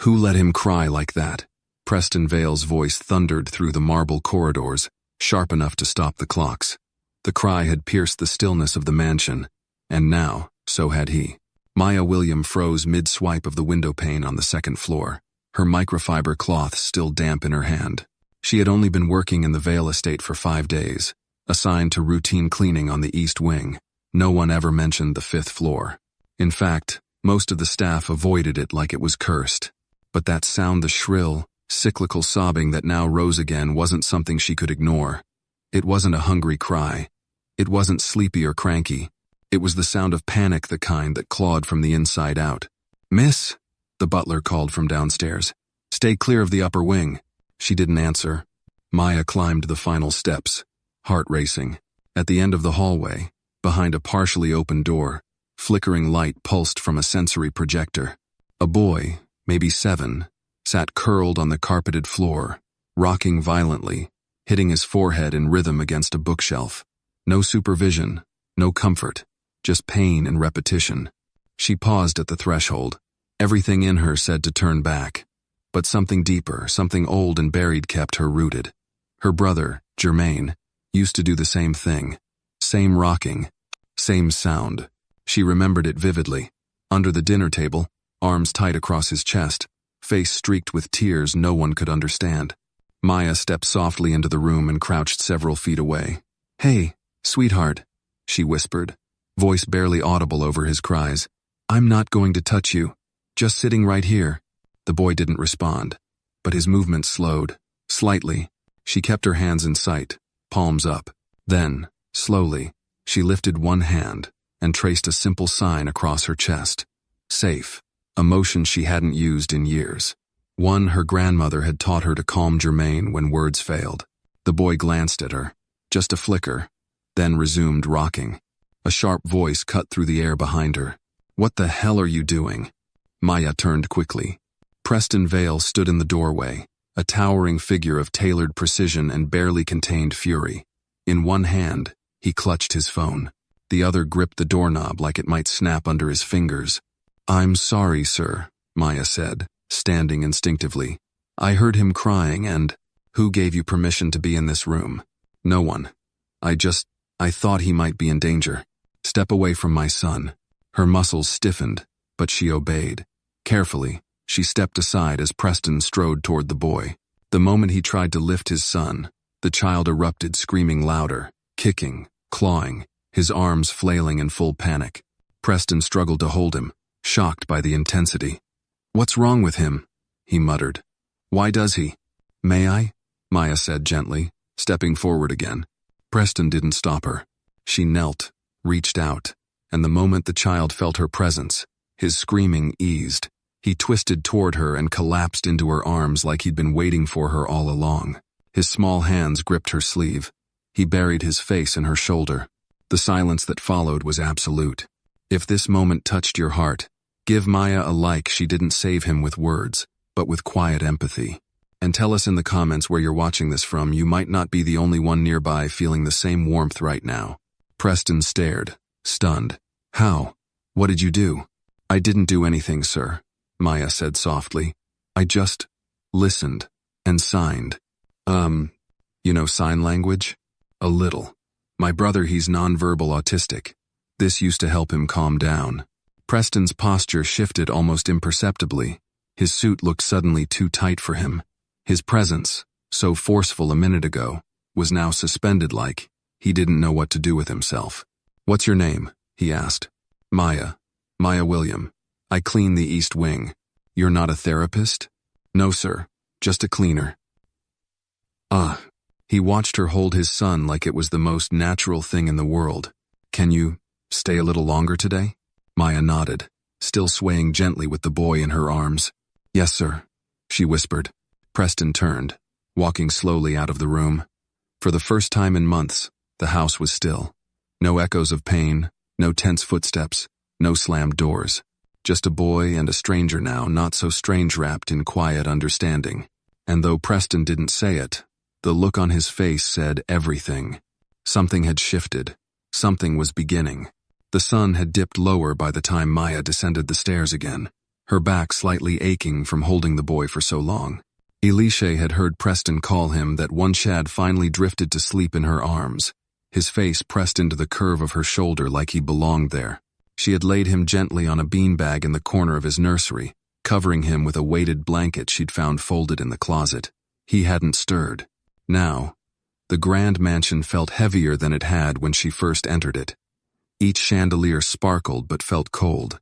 Who let him cry like that? Preston Vale's voice thundered through the marble corridors, sharp enough to stop the clocks. The cry had pierced the stillness of the mansion, and now, so had he. Maya William froze mid-swipe of the window pane on the second floor, her microfiber cloth still damp in her hand. She had only been working in the Vale estate for 5 days, assigned to routine cleaning on the east wing. No one ever mentioned the 5th floor. In fact, most of the staff avoided it like it was cursed. But that sound, the shrill, cyclical sobbing that now rose again, wasn't something she could ignore. It wasn't a hungry cry. It wasn't sleepy or cranky. It was the sound of panic, the kind that clawed from the inside out. "Miss," the butler called from downstairs. "Stay clear of the upper wing." She didn't answer. Maya climbed the final steps, heart racing. At the end of the hallway, behind a partially open door, flickering light pulsed from a sensory projector. A boy, maybe 7, sat curled on the carpeted floor, rocking violently, hitting his forehead in rhythm against a bookshelf. No supervision, no comfort, just pain and repetition. She paused at the threshold. Everything in her said to turn back. But something deeper, something old and buried kept her rooted. Her brother, Germain, used to do the same thing. Same rocking, same sound. She remembered it vividly. Under the dinner table, arms tight across his chest, face streaked with tears no one could understand. Maya stepped softly into the room and crouched several feet away. "Hey, sweetheart," she whispered, voice barely audible over his cries. "I'm not going to touch you. Just sitting right here." The boy didn't respond, but his movement slowed, slightly. She kept her hands in sight, palms up. Then, slowly, she lifted one hand and traced a simple sign across her chest. Safe, a motion she hadn't used in years. One her grandmother had taught her to calm Germain when words failed. The boy glanced at her, just a flicker, then resumed rocking. A sharp voice cut through the air behind her. "What the hell are you doing?" Maya turned quickly. Preston Vale stood in the doorway, a towering figure of tailored precision and barely contained fury. In one hand, he clutched his phone. The other gripped the doorknob like it might snap under his fingers. "I'm sorry, sir," Maya said, standing instinctively. "I heard him crying and—" "Who gave you permission to be in this room?" "No one. I thought he might be in danger. Step away from my son." Her muscles stiffened, but she obeyed. Carefully, she stepped aside as Preston strode toward the boy. The moment he tried to lift his son, the child erupted, screaming louder, kicking, clawing, his arms flailing in full panic. Preston struggled to hold him, shocked by the intensity. "What's wrong with him?" he muttered. "Why does he?" "May I?" Maya said gently, stepping forward again. Preston didn't stop her. She knelt, reached out, and the moment the child felt her presence, his screaming eased. He twisted toward her and collapsed into her arms like he'd been waiting for her all along. His small hands gripped her sleeve. He buried his face in her shoulder. The silence that followed was absolute. If this moment touched your heart, give Maya a like. She didn't save him with words, but with quiet empathy. And tell us in the comments where you're watching this from. You might not be the only one nearby feeling the same warmth right now. Preston stared, stunned. "How? What did you do?" "I didn't do anything, sir," Maya said softly. "I just listened and signed." You know sign language?" "A little. My brother, he's nonverbal autistic. This used to help him calm down." Preston's posture shifted almost imperceptibly. His suit looked suddenly too tight for him. His presence, so forceful a minute ago, was now suspended like he didn't know what to do with himself. "What's your name?" he asked. "Maya. Maya William. I clean the East Wing." "You're not a therapist?" "No, sir. Just a cleaner." "Ah." He watched her hold his son like it was the most natural thing in the world. "Can you stay a little longer today?" Maya nodded, still swaying gently with the boy in her arms. "Yes, sir," she whispered. Preston turned, walking slowly out of the room. For the first time in months, the house was still. No echoes of pain, no tense footsteps, no slammed doors. Just a boy and a stranger now, not so strange, wrapped in quiet understanding. And though Preston didn't say it, the look on his face said everything. Something had shifted. Something was beginning. The sun had dipped lower by the time Maya descended the stairs again. her back slightly aching from holding the boy for so long. Elisha had heard Preston call him that once Chad finally drifted to sleep in her arms, his face pressed into the curve of her shoulder like he belonged there. She had laid him gently on a beanbag in the corner of his nursery, covering him with a weighted blanket she'd found folded in the closet. He hadn't stirred. Now, the grand mansion felt heavier than it had when she first entered it. Each chandelier sparkled but felt cold.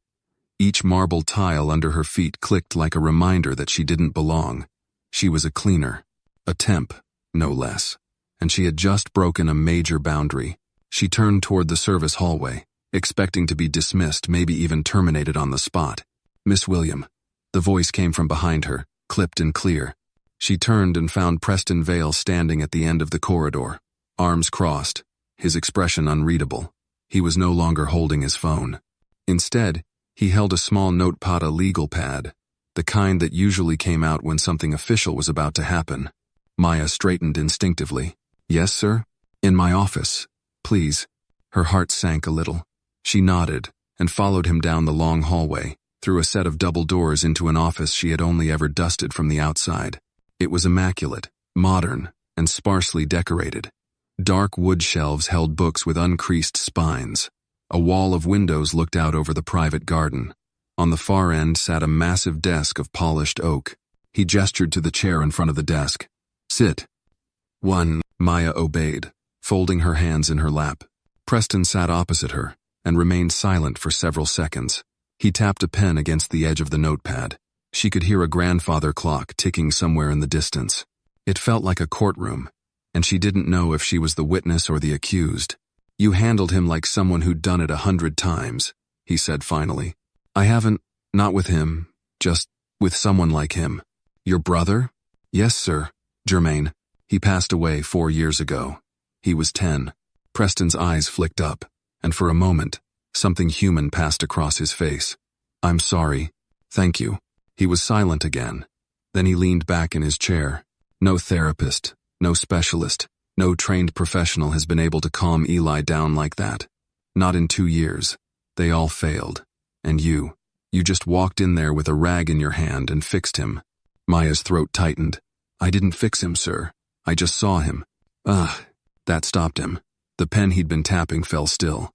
Each marble tile under her feet clicked like a reminder that she didn't belong. She was a cleaner. A temp, no less. And she had just broken a major boundary. She turned toward the service hallway, expecting to be dismissed, maybe even terminated on the spot. "Miss William." The voice came from behind her, clipped and clear. She turned and found Preston Vale standing at the end of the corridor, arms crossed, his expression unreadable. He was no longer holding his phone. Instead, he held a small notepad, a legal pad, the kind that usually came out when something official was about to happen. Maya straightened instinctively. "Yes, sir? In my office, please." Her heart sank a little. She nodded and followed him down the long hallway, through a set of double doors into an office she had only ever dusted from the outside. It was immaculate, modern, and sparsely decorated. Dark wood shelves held books with uncreased spines. A wall of windows looked out over the private garden. On the far end sat a massive desk of polished oak. He gestured to the chair in front of the desk. "Sit." "One," Maya obeyed, folding her hands in her lap. Preston sat opposite her and remained silent for several seconds. He tapped a pen against the edge of the notepad. She could hear a grandfather clock ticking somewhere in the distance. It felt like a courtroom, and she didn't know if she was the witness or the accused. "You handled him like someone who'd done it 100 times, he said finally. "I haven't, not with him, just with someone like him." "Your brother?" "Yes, sir. Jermaine. He passed away 4 years ago. He was 10. Preston's eyes flicked up, and for a moment, something human passed across his face. "I'm sorry. Thank you." He was silent again. Then he leaned back in his chair. No therapist, no specialist, no trained professional has been able to calm Eli down like that. Not in 2 years. They all failed. And you just walked in there with a rag in your hand and fixed him. Maya's throat tightened. "I didn't fix him, sir. I just saw him." Ugh. That stopped him. The pen he'd been tapping fell still.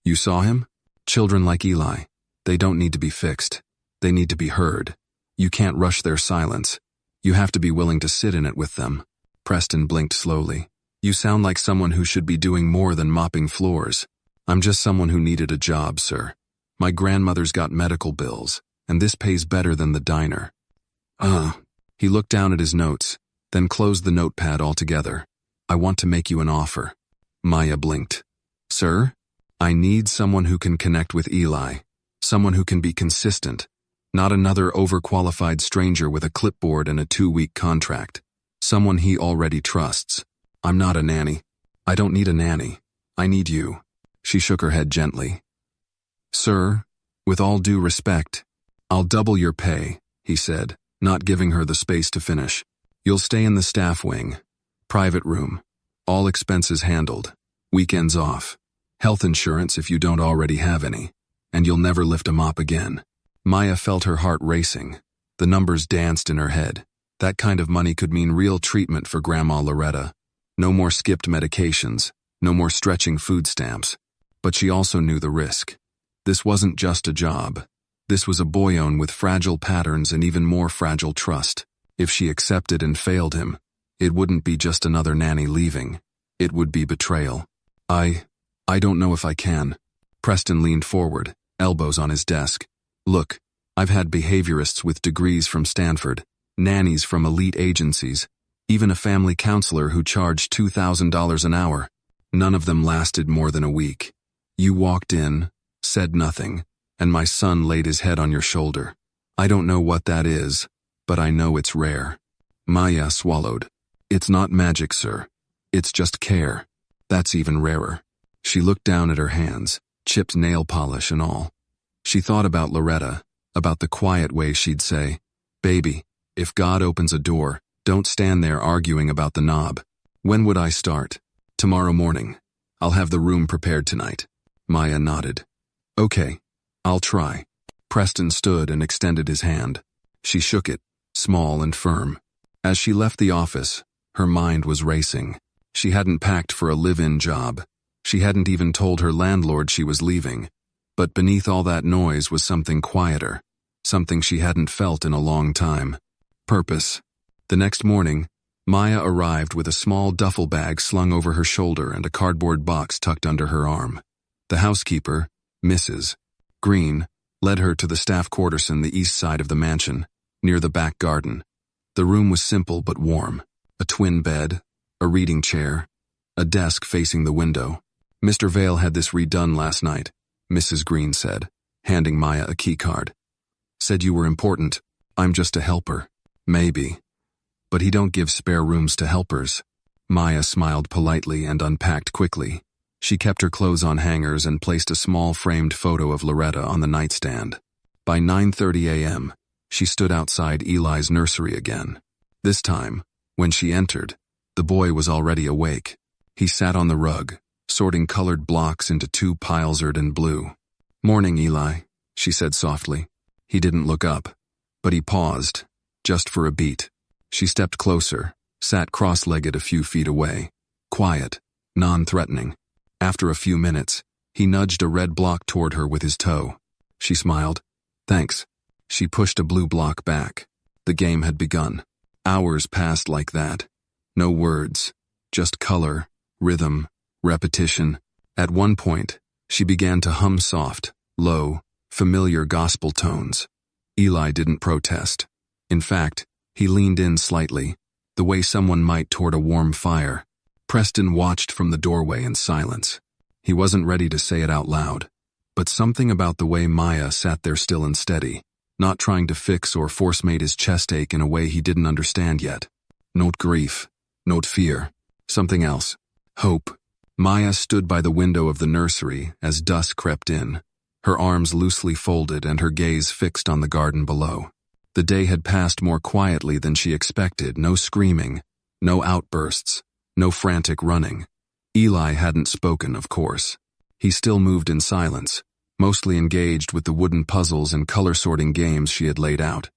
"You saw him? Children like Eli. They don't need to be fixed. They need to be heard. You can't rush their silence. You have to be willing to sit in it with them." Preston blinked slowly. "You sound like someone who should be doing more than mopping floors." "I'm just someone who needed a job, sir. My grandmother's got medical bills, and this pays better than the diner." He looked down at his notes, then closed the notepad altogether. "I want to make you an offer." Maya blinked. "Sir? I need someone who can connect with Eli. Someone who can be consistent. Not another overqualified stranger with a clipboard and a 2-week contract. Someone he already trusts. I'm not a nanny. I don't need a nanny. I need you." She shook her head gently. "Sir, with all due respect, I'll double your pay," he said, not giving her the space to finish. "You'll stay in the staff wing. Private room. All expenses handled. Weekends off. Health insurance if you don't already have any. And you'll never lift a mop again." Maya felt her heart racing. The numbers danced in her head. That kind of money could mean real treatment for Grandma Loretta. No more skipped medications. No more stretching food stamps. But she also knew the risk. This wasn't just a job. This was a boyon with fragile patterns and even more fragile trust. If she accepted and failed him, it wouldn't be just another nanny leaving. It would be betrayal. I don't know if I can." Preston leaned forward, elbows on his desk. "Look, I've had behaviorists with degrees from Stanford, nannies from elite agencies, even a family counselor who charged $2,000 an hour. None of them lasted more than a week. You walked in, said nothing, and my son laid his head on your shoulder. I don't know what that is, but I know it's rare." Maya swallowed. "It's not magic, sir. It's just care. That's even rarer." She looked down at her hands, chipped nail polish and all. She thought about Loretta, about the quiet way she'd say, "Baby, if God opens a door, don't stand there arguing about the knob." "When would I start?" "Tomorrow morning. I'll have the room prepared tonight." Maya nodded. "Okay, I'll try." Preston stood and extended his hand. She shook it, small and firm. As she left the office, her mind was racing. She hadn't packed for a live-in job. She hadn't even told her landlord she was leaving. But beneath all that noise was something quieter, something she hadn't felt in a long time. Purpose. The next morning, Maya arrived with a small duffel bag slung over her shoulder and a cardboard box tucked under her arm. The housekeeper, Mrs. Green, led her to the staff quarters on the east side of the mansion, near the back garden. The room was simple but warm. A twin bed, a reading chair, a desk facing the window. "Mr. Vale had this redone last night," Mrs. Green said, handing Maya a keycard. "Said you were important. I'm just a helper." "Maybe. But he don't give spare rooms to helpers." Maya smiled politely and unpacked quickly. She kept her clothes on hangers and placed a small framed photo of Loretta on the nightstand. By 9:30 a.m., she stood outside Eli's nursery again. This time, when she entered, the boy was already awake. He sat on the rug, sorting colored blocks into 2 piles red and blue. "Morning, Eli," she said softly. He didn't look up, but he paused, just for a beat. She stepped closer, sat cross-legged a few feet away, quiet, non-threatening. After a few minutes, he nudged a red block toward her with his toe. She smiled. "Thanks." She pushed a blue block back. The game had begun. Hours passed like that. No words, just color, rhythm, repetition. At one point, she began to hum soft, low, familiar gospel tones. Eli didn't protest. In fact, he leaned in slightly, the way someone might toward a warm fire. Preston watched from the doorway in silence. He wasn't ready to say it out loud, but something about the way Maya sat there still and steady, not trying to fix or force made his chest ache in a way he didn't understand yet. Not grief, not fear, something else. Hope. Maya stood by the window of the nursery as dusk crept in, her arms loosely folded and her gaze fixed on the garden below. The day had passed more quietly than she expected. No screaming, no outbursts, no frantic running. Eli hadn't spoken, of course. He still moved in silence, mostly engaged with the wooden puzzles and color-sorting games she had laid out.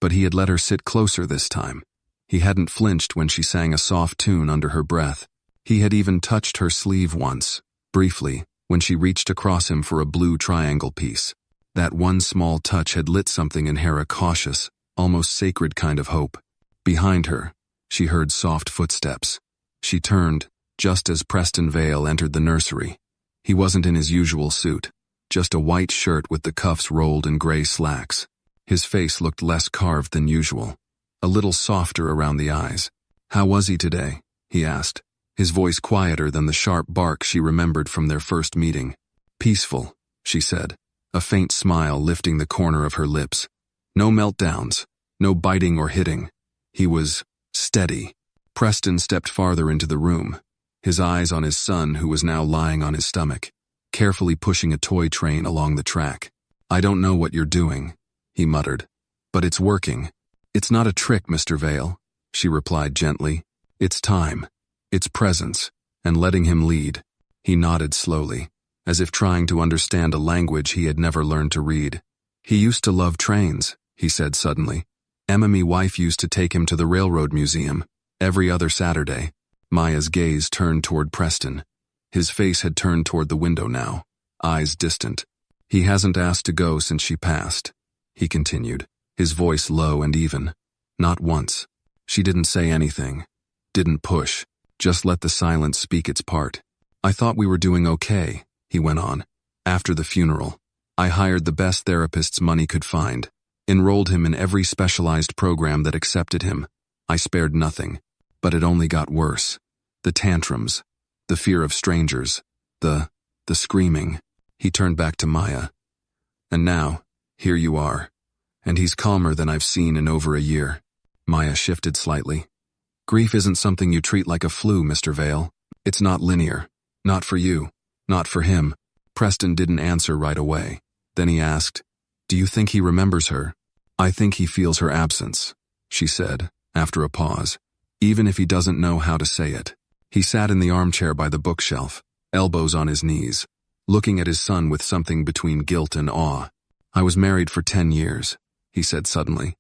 But he had let her sit closer this time. He hadn't flinched when she sang a soft tune under her breath. He had even touched her sleeve once, briefly, when she reached across him for a blue triangle piece. That one small touch had lit something in her, a cautious, almost sacred kind of hope. Behind her, she heard soft footsteps. She turned, just as Preston Vale entered the nursery. He wasn't in his usual suit, just a white shirt with the cuffs rolled in gray slacks. His face looked less carved than usual, a little softer around the eyes. "How was he today?" he asked, his voice quieter than the sharp bark she remembered from their first meeting. "Peaceful," she said, a faint smile lifting the corner of her lips. "No meltdowns, no biting or hitting. He was steady." Preston stepped farther into the room, his eyes on his son who was now lying on his stomach, carefully pushing a toy train along the track. "I don't know what you're doing," he muttered, "but it's working." "It's not a trick, Mr. Vale," she replied gently. "It's time. It's presence, and letting him lead." He nodded slowly, as if trying to understand a language he had never learned to read. "He used to love trains," he said suddenly. "Emma, me wife, used to take him to the railroad museum every other Saturday." Maya's gaze turned toward Preston. His face had turned toward the window now, eyes distant. "He hasn't asked to go since she passed," he continued, his voice low and even. "Not once." She didn't say anything, didn't push, just let the silence speak its part. "I thought we were doing okay," he went on. "After the funeral, I hired the best therapists money could find, enrolled him in every specialized program that accepted him. I spared nothing, but it only got worse. The tantrums, the fear of strangers, the screaming." He turned back to Maya. "And now, here you are, and he's calmer than I've seen in over a year." Maya shifted slightly. "Grief isn't something you treat like a flu, Mr. Vale. It's not linear. Not for you. Not for him." Preston didn't answer right away. Then he asked, "Do you think he remembers her?" "I think he feels her absence," she said, after a pause, "even if he doesn't know how to say it." He sat in the armchair by the bookshelf, elbows on his knees, looking at his son with something between guilt and awe. I was married for 10 years, he said suddenly.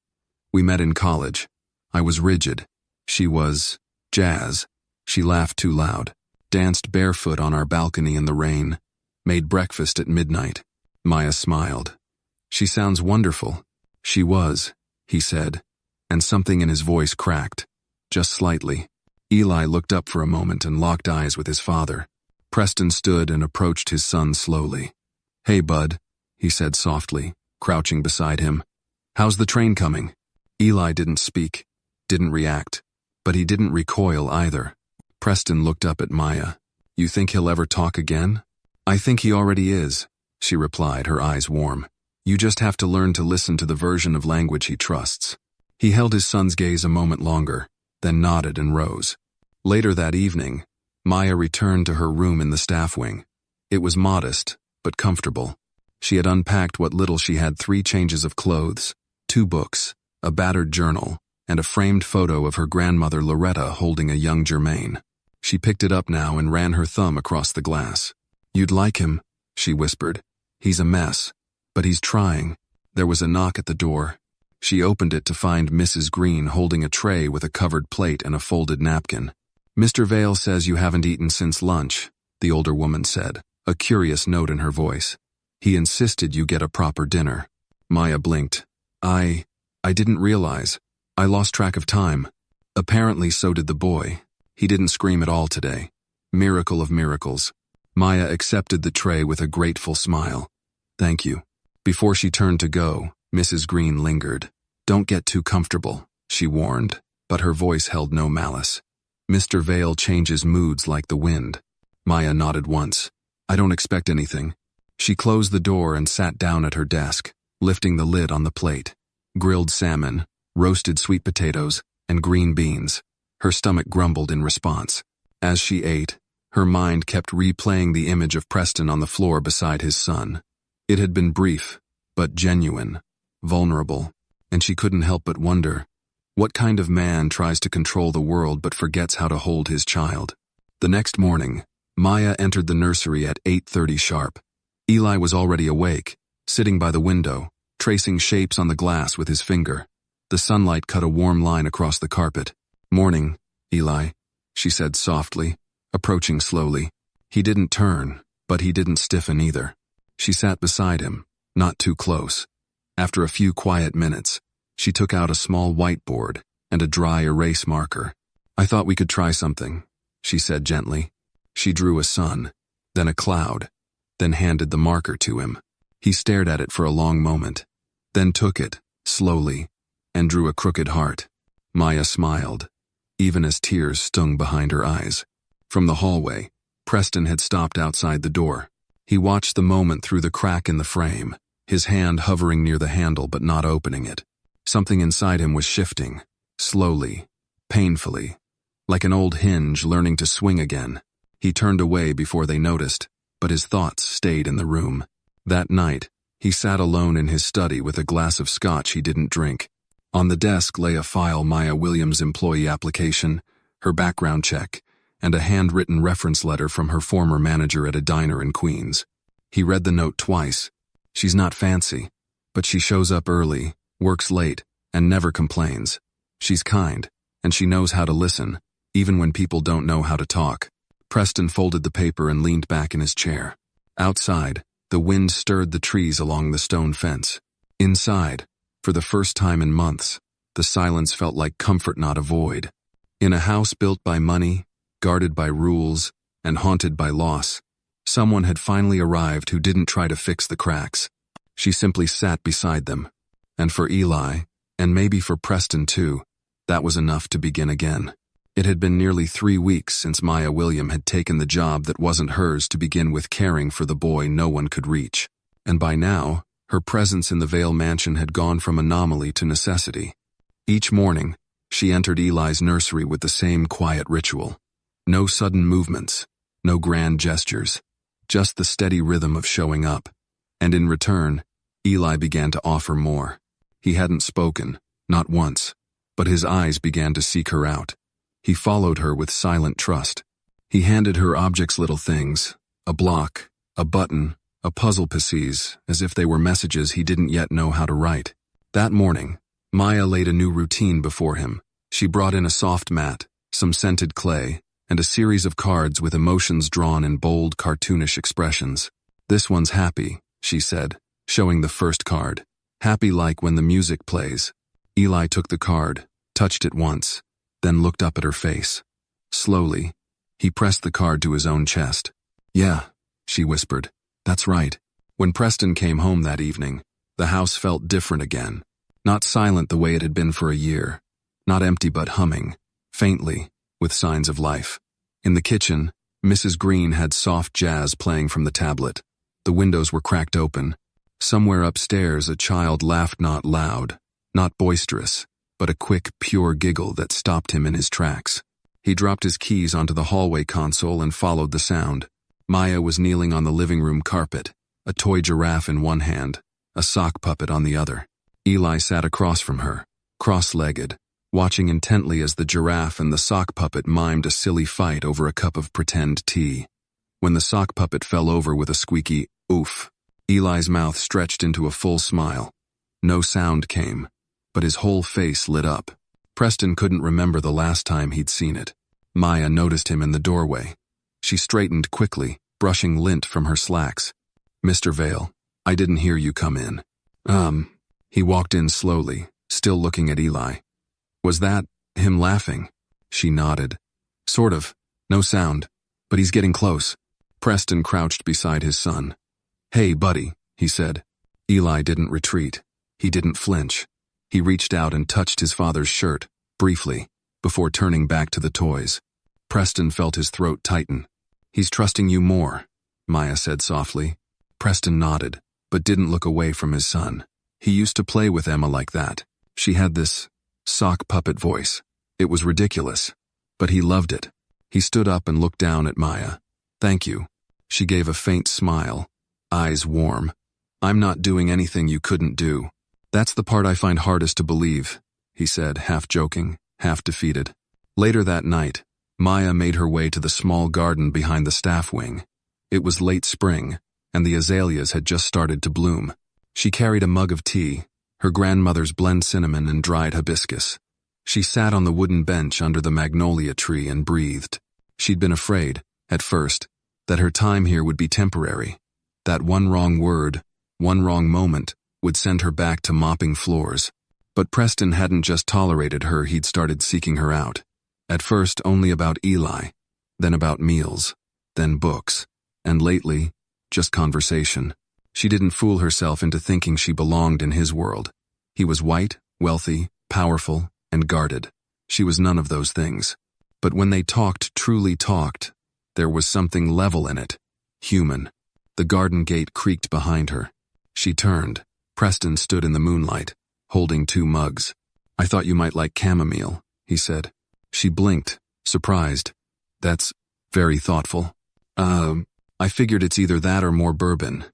We met in college. I was rigid. She was jazz. She laughed too loud, danced barefoot on our balcony in the rain, made breakfast at midnight. Maya smiled. She sounds wonderful. She was, he said, and something in his voice cracked, just slightly. Eli looked up for a moment and locked eyes with his father. Preston stood and approached his son slowly. Hey, bud, he said softly, crouching beside him. How's the train coming? Eli didn't speak, didn't react, but he didn't recoil either. Preston looked up at Maya. You think he'll ever talk again? I think he already is, she replied, her eyes warm. You just have to learn to listen to the version of language he trusts. He held his son's gaze a moment longer, then nodded and rose. Later that evening, Maya returned to her room in the staff wing. It was modest, but comfortable. She had unpacked what little she had: 3 changes of clothes, 2 books, a battered journal, and a framed photo of her grandmother Loretta holding a young Germain. She picked it up now and ran her thumb across the glass. You'd like him, she whispered. He's a mess, but he's trying. There was a knock at the door. She opened it to find Mrs. Green holding a tray with a covered plate and a folded napkin. Mr. Vale says you haven't eaten since lunch, the older woman said, a curious note in her voice. He insisted you get a proper dinner. Maya blinked. I didn't realize. I lost track of time. Apparently so did the boy. He didn't scream at all today. Miracle of miracles. Maya accepted the tray with a grateful smile. Thank you. Before she turned to go, Mrs. Green lingered. Don't get too comfortable, she warned, but her voice held no malice. Mr. Vale changes moods like the wind. Maya nodded once. I don't expect anything. She closed the door and sat down at her desk, lifting the lid on the plate. Grilled salmon, roasted sweet potatoes, and green beans. Her stomach grumbled in response. As she ate, her mind kept replaying the image of Preston on the floor beside his son. It had been brief, but genuine, vulnerable, and she couldn't help but wonder, what kind of man tries to control the world but forgets how to hold his child? The next morning, Maya entered the nursery at 8:30 sharp. Eli was already awake, sitting by the window, tracing shapes on the glass with his finger. The sunlight cut a warm line across the carpet. Morning, Eli, she said softly, approaching slowly. He didn't turn, but he didn't stiffen either. She sat beside him, not too close. After a few quiet minutes, she took out a small whiteboard and a dry erase marker. I thought we could try something, she said gently. She drew a sun, then a cloud, then handed the marker to him. He stared at it for a long moment, then took it, slowly, and drew a crooked heart. Maya smiled, even as tears stung behind her eyes. From the hallway, Preston had stopped outside the door. He watched the moment through the crack in the frame, his hand hovering near the handle but not opening it. Something inside him was shifting, slowly, painfully, like an old hinge learning to swing again. He turned away before they noticed, but his thoughts stayed in the room. That night, he sat alone in his study with a glass of scotch he didn't drink. On the desk lay a file: Maya Williams' employee application, her background check, and a handwritten reference letter from her former manager at a diner in Queens. He read the note twice. She's not fancy, but she shows up early, works late, and never complains. She's kind, and she knows how to listen, even when people don't know how to talk. Preston folded the paper and leaned back in his chair. Outside, the wind stirred the trees along the stone fence. Inside, for the first time in months, the silence felt like comfort, not a void. In a house built by money, guarded by rules, and haunted by loss, someone had finally arrived who didn't try to fix the cracks. She simply sat beside them. And for Eli, and maybe for Preston too, that was enough to begin again. It had been nearly 3 weeks since Maya William had taken the job that wasn't hers to begin with, caring for the boy no one could reach. And by now, her presence in the Vale mansion had gone from anomaly to necessity. Each morning, she entered Eli's nursery with the same quiet ritual. No sudden movements, no grand gestures, just the steady rhythm of showing up. And in return, Eli began to offer more. He hadn't spoken, not once, but his eyes began to seek her out. He followed her with silent trust. He handed her objects, little things, a block, a button, a puzzle pieces, as if they were messages he didn't yet know how to write. That morning, Maya laid a new routine before him. She brought in a soft mat, some scented clay, and a series of cards with emotions drawn in bold, cartoonish expressions. "This one's happy," she said, showing the first card. "Happy like when the music plays." Eli took the card, touched it once, then looked up at her face. Slowly, he pressed the card to his own chest. "Yeah," she whispered. "That's right." When Preston came home that evening, the house felt different again. Not silent the way it had been for a year. Not empty but humming, faintly, with signs of life. In the kitchen, Mrs. Green had soft jazz playing from the tablet. The windows were cracked open. Somewhere upstairs a child laughed, not loud, not boisterous, but a quick, pure giggle that stopped him in his tracks. He dropped his keys onto the hallway console and followed the sound. Maya was kneeling on the living room carpet, a toy giraffe in one hand, a sock puppet on the other. Eli sat across from her, cross-legged, watching intently as the giraffe and the sock puppet mimed a silly fight over a cup of pretend tea. When the sock puppet fell over with a squeaky oof, Eli's mouth stretched into a full smile. No sound came, but his whole face lit up. Preston couldn't remember the last time he'd seen it. Maya noticed him in the doorway. She straightened quickly, brushing lint from her slacks. "Mr. Vale, I didn't hear you come in." He walked in slowly, still looking at Eli. "Was that him laughing?" She nodded. "Sort of. No sound. But he's getting close." Preston crouched beside his son. "Hey, buddy," he said. Eli didn't retreat. He didn't flinch. He reached out and touched his father's shirt, briefly, before turning back to the toys. Preston felt his throat tighten. "He's trusting you more," Maya said softly. Preston nodded, but didn't look away from his son. He used to play with Emma like that. She had this sock puppet voice. It was ridiculous, but he loved it. He stood up and looked down at Maya. "Thank you." She gave a faint smile, eyes warm. "I'm not doing anything you couldn't do." "That's the part I find hardest to believe," he said, half joking, half defeated. Later that night, Maya made her way to the small garden behind the staff wing. It was late spring, and the azaleas had just started to bloom. She carried a mug of tea, her grandmother's blend cinnamon and dried hibiscus. She sat on the wooden bench under the magnolia tree and breathed. She'd been afraid, at first, that her time here would be temporary. That one wrong word, one wrong moment, would send her back to mopping floors. But Preston hadn't just tolerated her, he'd started seeking her out. At first only about Eli, then about meals, then books, and lately, just conversation. She didn't fool herself into thinking she belonged in his world. He was white, wealthy, powerful, and guarded. She was none of those things. But when they talked, truly talked, there was something level in it, human. The garden gate creaked behind her. She turned. Preston stood in the moonlight, holding 2 mugs. "I thought you might like chamomile," he said. She blinked, surprised. "That's very thoughtful." I figured it's either that or more bourbon.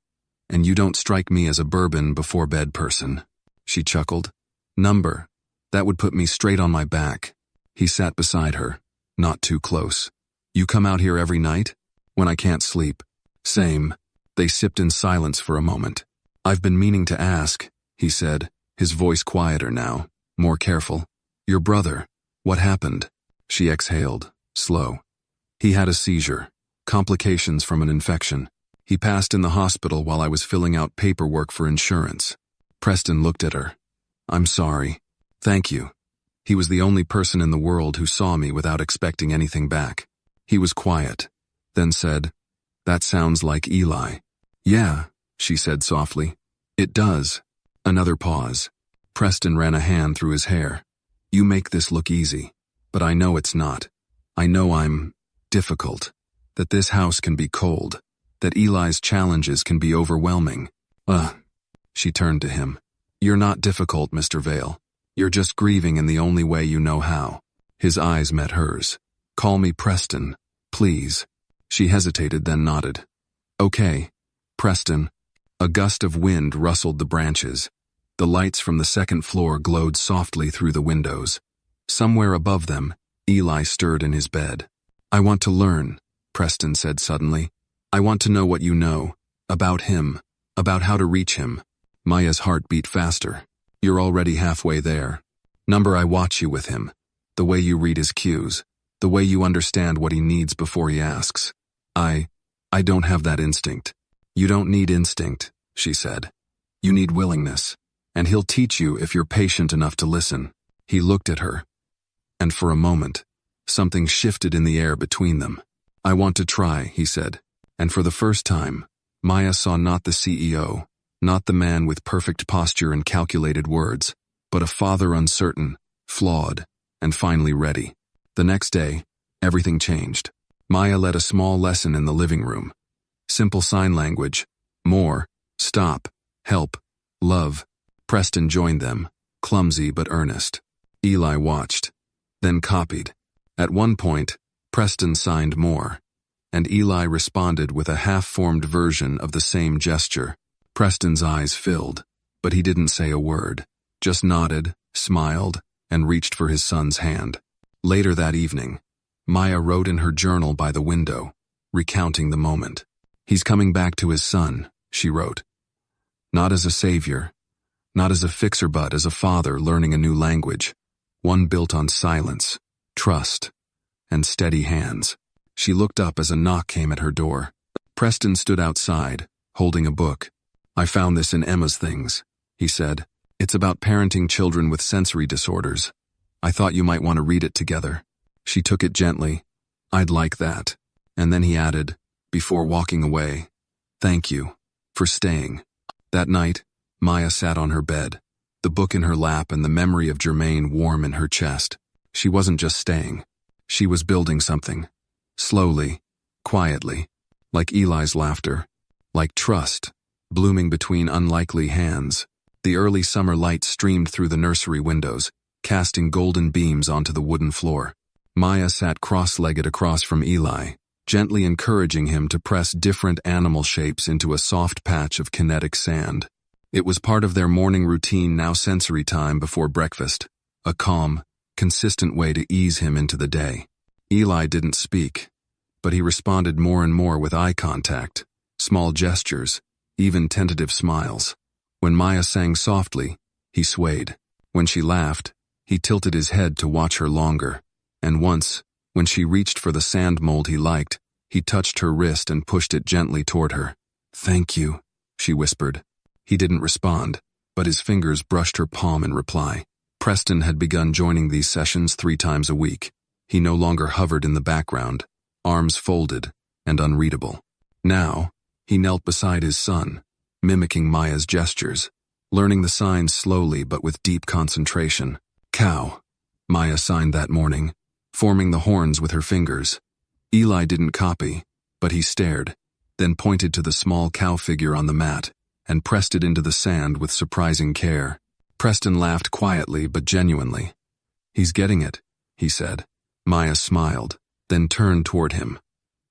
And you don't strike me as a bourbon before bed person." She chuckled. "Number. That would put me straight on my back." He sat beside her, not too close. "You come out here every night?" "When I can't sleep." "Same." They sipped in silence for a moment. "I've been meaning to ask," he said, his voice quieter now, more careful. "Your brother, what happened?" She exhaled, slow. "He had a seizure. Complications from an infection. He passed in the hospital while I was filling out paperwork for insurance." Preston looked at her. "I'm sorry." "Thank you." He was the only person in the world who saw me without expecting anything back. He was quiet, then said, "That sounds like Eli." "Yeah," she said softly. "It does." Another pause. Preston ran a hand through his hair. "You make this look easy, but I know it's not. I know I'm difficult, that this house can be cold, that Eli's challenges can be overwhelming." She turned to him. "You're not difficult, Mr. Vale. You're just grieving in the only way you know how." His eyes met hers. "Call me Preston, please." She hesitated, then nodded. "Okay, Preston." A gust of wind rustled the branches. The lights from the second floor glowed softly through the windows. Somewhere above them, Eli stirred in his bed. "I want to learn," Preston said suddenly. "I want to know what you know. About him. About how to reach him. Maya's heart beat faster. You're already halfway there. Number I watch you with him. The way you read his cues. The way you understand what he needs before he asks. I don't have that instinct. You don't need instinct, she said. You need willingness. And he'll teach you if you're patient enough to listen. He looked at her. And for a moment, something shifted in the air between them. I want to try, he said. And for the first time, Maya saw not the CEO, not the man with perfect posture and calculated words, but a father uncertain, flawed, and finally ready. The next day, everything changed. Maya led a small lesson in the living room. Simple sign language. More. Stop. Help. Love. Preston joined them, clumsy but earnest. Eli watched, then copied. At one point, Preston signed more, and Eli responded with a half-formed version of the same gesture. Preston's eyes filled, but he didn't say a word, just nodded, smiled, and reached for his son's hand. Later that evening, Maya wrote in her journal by the window, recounting the moment. He's coming back to his son, she wrote. Not as a savior, not as a fixer, but as a father learning a new language, one built on silence, trust, and steady hands. She looked up as a knock came at her door. Preston stood outside, holding a book. I found this in Emma's things, he said. It's about parenting children with sensory disorders. I thought you might want to read it together. She took it gently. I'd like that. And then he added, before walking away, thank you for staying. That night, Maya sat on her bed, the book in her lap and the memory of Jermaine warm in her chest. She wasn't just staying. She was building something. Slowly, quietly, like Eli's laughter, like trust, blooming between unlikely hands. The early summer light streamed through the nursery windows, casting golden beams onto the wooden floor. Maya sat cross-legged across from Eli, gently encouraging him to press different animal shapes into a soft patch of kinetic sand. It was part of their morning routine, now sensory time before breakfast, a calm, consistent way to ease him into the day. Eli didn't speak, but he responded more and more with eye contact, small gestures, even tentative smiles. When Maya sang softly, he swayed. When she laughed, he tilted his head to watch her longer. And once, when she reached for the sand mold he liked, he touched her wrist and pushed it gently toward her. Thank you, she whispered. He didn't respond, but his fingers brushed her palm in reply. Preston had begun joining these sessions 3 times a week. He no longer hovered in the background, arms folded and unreadable. Now, he knelt beside his son, mimicking Maya's gestures, learning the signs slowly but with deep concentration. Cow, Maya signed that morning, forming the horns with her fingers. Eli didn't copy, but he stared, then pointed to the small cow figure on the mat and pressed it into the sand with surprising care. Preston laughed quietly but genuinely. He's getting it, he said. Maya smiled, then turned toward him.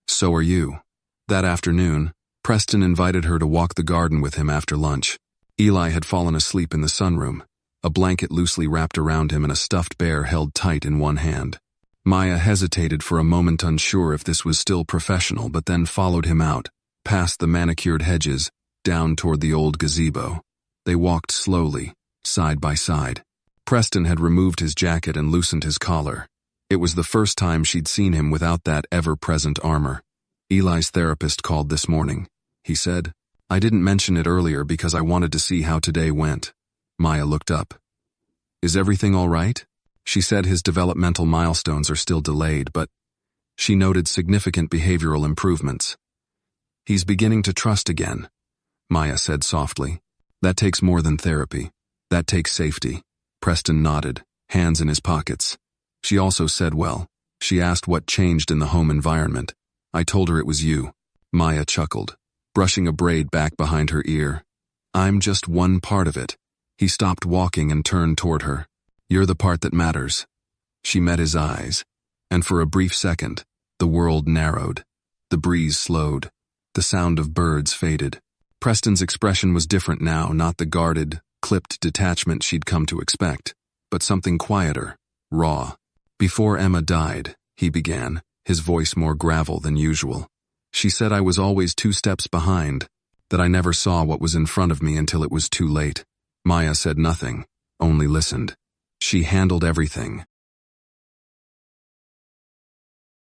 So are you. That afternoon, Preston invited her to walk the garden with him after lunch. Eli had fallen asleep in the sunroom, a blanket loosely wrapped around him and a stuffed bear held tight in one hand. Maya hesitated for a moment, unsure if this was still professional, but then followed him out, past the manicured hedges, down toward the old gazebo. They walked slowly, side by side. Preston had removed his jacket and loosened his collar. It was the first time she'd seen him without that ever-present armor. Eli's therapist called this morning, he said. I didn't mention it earlier because I wanted to see how today went. Maya looked up. Is everything all right? She said his developmental milestones are still delayed, but she noted significant behavioral improvements. He's beginning to trust again, Maya said softly. That takes more than therapy. That takes safety. Preston nodded, hands in his pockets. She also said, well, she asked what changed in the home environment. I told her it was you. Maya chuckled, brushing a braid back behind her ear. I'm just one part of it. He stopped walking and turned toward her. You're the part that matters. She met his eyes, and for a brief second, the world narrowed. The breeze slowed. The sound of birds faded. Preston's expression was different now, not the guarded, clipped detachment she'd come to expect, but something quieter, raw. Before Emma died, he began, his voice more gravel than usual. She said I was always 2 steps behind. that I never saw what was in front of me until it was too late. Maya said nothing, only listened. She handled everything,